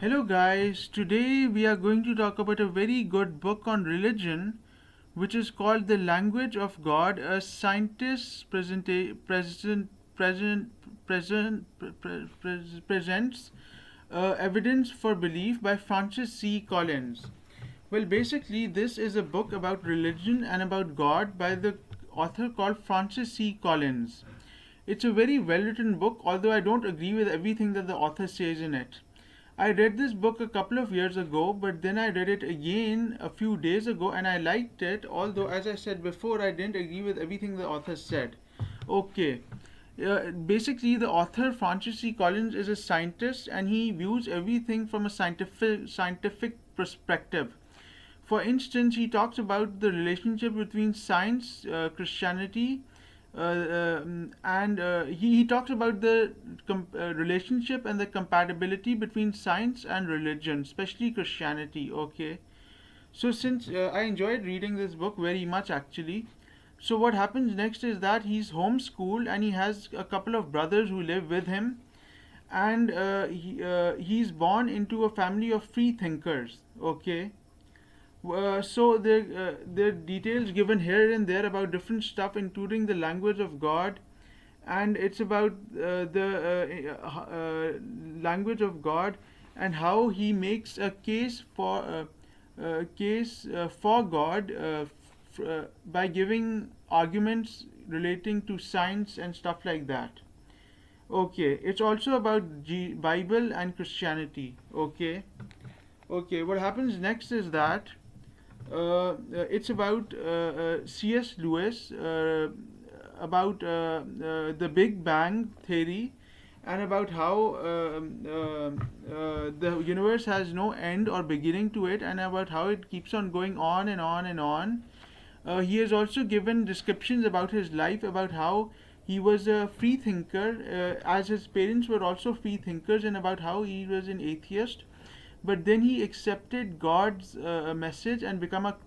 Hello, guys. Today we are going to talk about a very good book on religion, which is called The Language of God, a scientist's presents evidence for belief by Francis C. Collins. Well, basically, this is a book about religion and about God by the author called Francis C. Collins. It's a very well written book, although I don't agree with everything that the author says in it. I read this book a couple of years ago, but then I read it again a few days ago and I liked it, although, as I said before, I didn't agree with everything the author said. Okay. Basically, the author Francis C. Collins is a scientist and he views everything from a scientific perspective. For instance, he talks about the relationship between science, Christianity, and he talks about the relationship and the compatibility between science and religion, especially Christianity. Okay, so since I enjoyed reading this book very much actually, so what happens next is that he's homeschooled and he has a couple of brothers who live with him, and he's born into a family of free thinkers. Okay, so there are details given here and there about different stuff, including the language of God, and it's about the language of God and how He makes a case for God by giving arguments relating to science and stuff like that. Okay, it's also about Bible and Christianity. Okay, what happens next is that it's about C.S. Lewis, about the Big Bang theory, and about how the universe has no end or beginning to it, and about how it keeps on going on and on and on. He has also given descriptions about his life, about how he was a free thinker, as his parents were also free thinkers, and about how he was an atheist, but then he accepted God's message and become a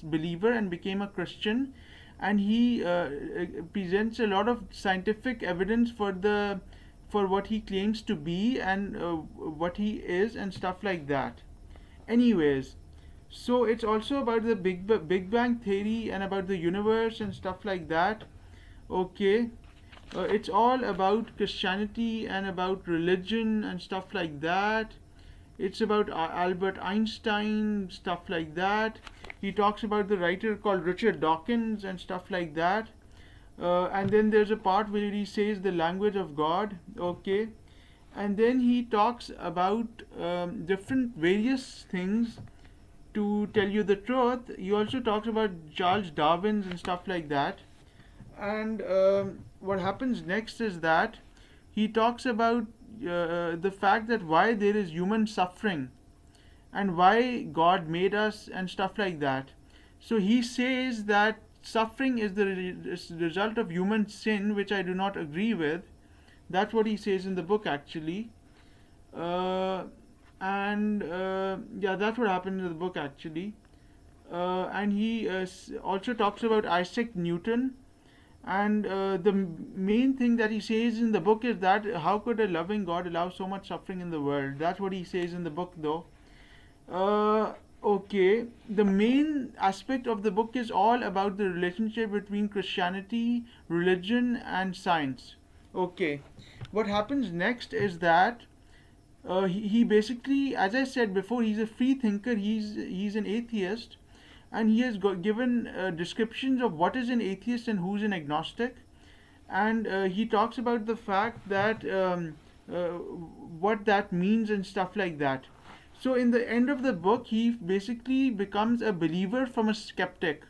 believer and became a Christian, and he presents a lot of scientific evidence for what he claims to be and what he is and stuff like that. Anyways, so it's also about the Big Bang theory and about the universe and stuff like that. Okay, it's all about Christianity and about religion and stuff like that. It's about Albert Einstein, stuff like that. He talks about the writer called Richard Dawkins and stuff like that. And then there's a part where he says the language of God. Okay. And then he talks about different various things to tell you the truth. He also talks about Charles Darwin and stuff like that. And what happens next is that he talks about the fact that why there is human suffering and why God made us and stuff like that. So he says that suffering is the result of human sin, which I do not agree with. That's what he says in the book actually. Uh, and Yeah, that's what happened in the book actually. And he also talks about Isaac Newton, and the main thing that he says in the book is that how could a loving God allow so much suffering in the world? That's what he says in the book, though. Okay, the main aspect of the book is all about the relationship between Christianity, religion, and science. Okay, what happens next is that he basically, as I said before, he's a free thinker. He's an atheist, and he has given descriptions of what is an atheist and who's an agnostic, and he talks about the fact that what that means and stuff like that. So in the end of the book, he basically becomes a believer from a skeptic,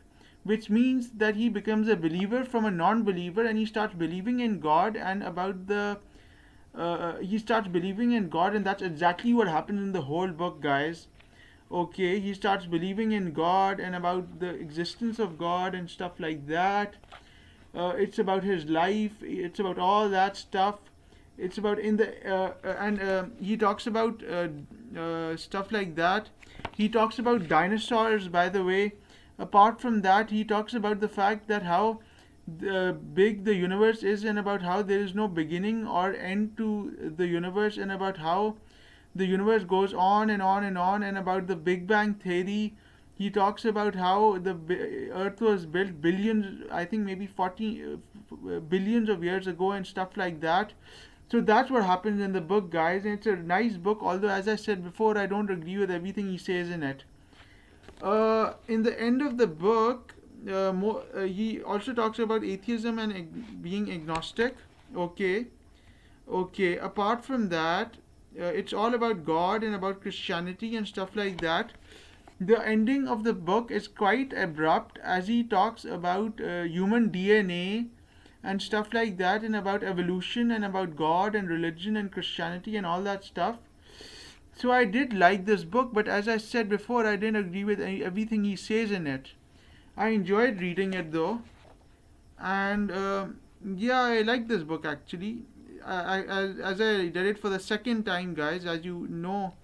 which means that he becomes a believer from a non-believer, and he starts believing in God and about the he starts believing in God, and that's exactly what happens in the whole book, guys. Okay, he starts believing in God and about the existence of God and stuff like that. It's about his life, it's about all that stuff. It's about in the and he talks about stuff like that. He talks about dinosaurs, by the way. Apart from that, he talks about the fact that how big the universe is, and about how there is no beginning or end to the universe, and about how the universe goes on and on and on, and about the Big Bang theory. He talks about how the Earth was built billions, I think maybe 40 billions of years ago, and stuff like that. So that's what happens in the book, guys. And it's a nice book, although, as I said before, I don't agree with everything he says in it. In the end of the book, he also talks about atheism and being agnostic. Okay, okay. Apart from that, it's all about God and about Christianity and stuff like that. The ending of the book is quite abrupt, as he talks about human DNA and stuff like that, and about evolution and about God and religion and Christianity and all that stuff. So I did like this book, but as I said before, I didn't agree with everything he says in it. I enjoyed reading it though, and yeah, I like this book actually. As I read it for the second time, guys, as you know,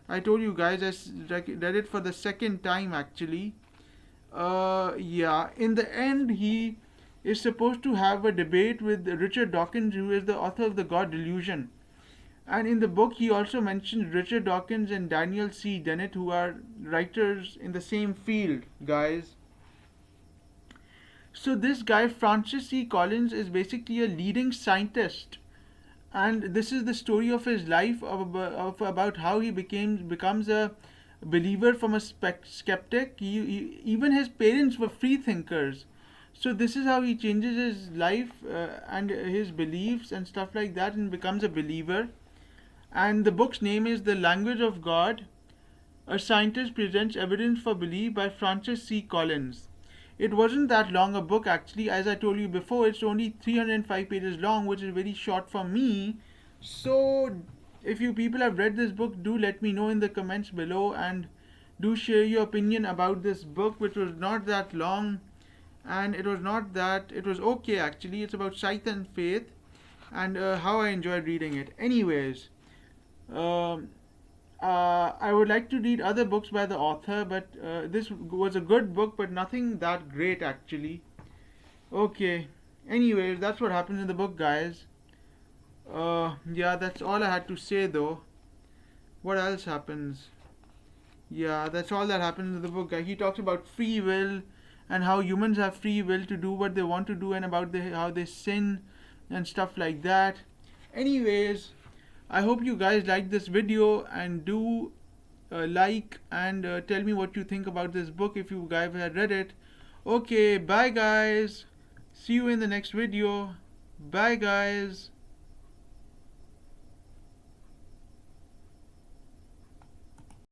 I told you guys read it for the second time actually. Yeah, in the end, he is supposed to have a debate with Richard Dawkins, who is the author of The God Delusion. And in the book, he also mentions Richard Dawkins and Daniel C. Dennett, who are writers in the same field, guys. So this guy, Francis C. Collins, is basically a leading scientist, and this is the story of his life of about how he becomes a believer from a skeptic. Even his parents were free thinkers. So this is how he changes his life and his beliefs and stuff like that, and becomes a believer. And the book's name is The Language of God. A Scientist Presents Evidence for Belief by Francis C. Collins. It wasn't that long a book actually. As I told you before, it's only 305 pages long, which is very short for me. So if you people have read this book, do let me know in the comments below, and do share your opinion about this book, which was not that long, and it was okay actually. It's about sight and faith, and how I enjoyed reading it. Anyways, um, I would like to read other books by the author, but this was a good book, but nothing that great actually. Okay. Anyways, that's what happens in the book, guys. Yeah, that's all I had to say though. What else happens? Yeah, that's all that happens in the book. He talks about free will and how humans have free will to do what they want to do, and about how they sin and stuff like that. Anyways, I hope you guys liked this video, and do like and tell me what you think about this book if you guys have read it. Okay, bye guys. See you in the next video. Bye guys.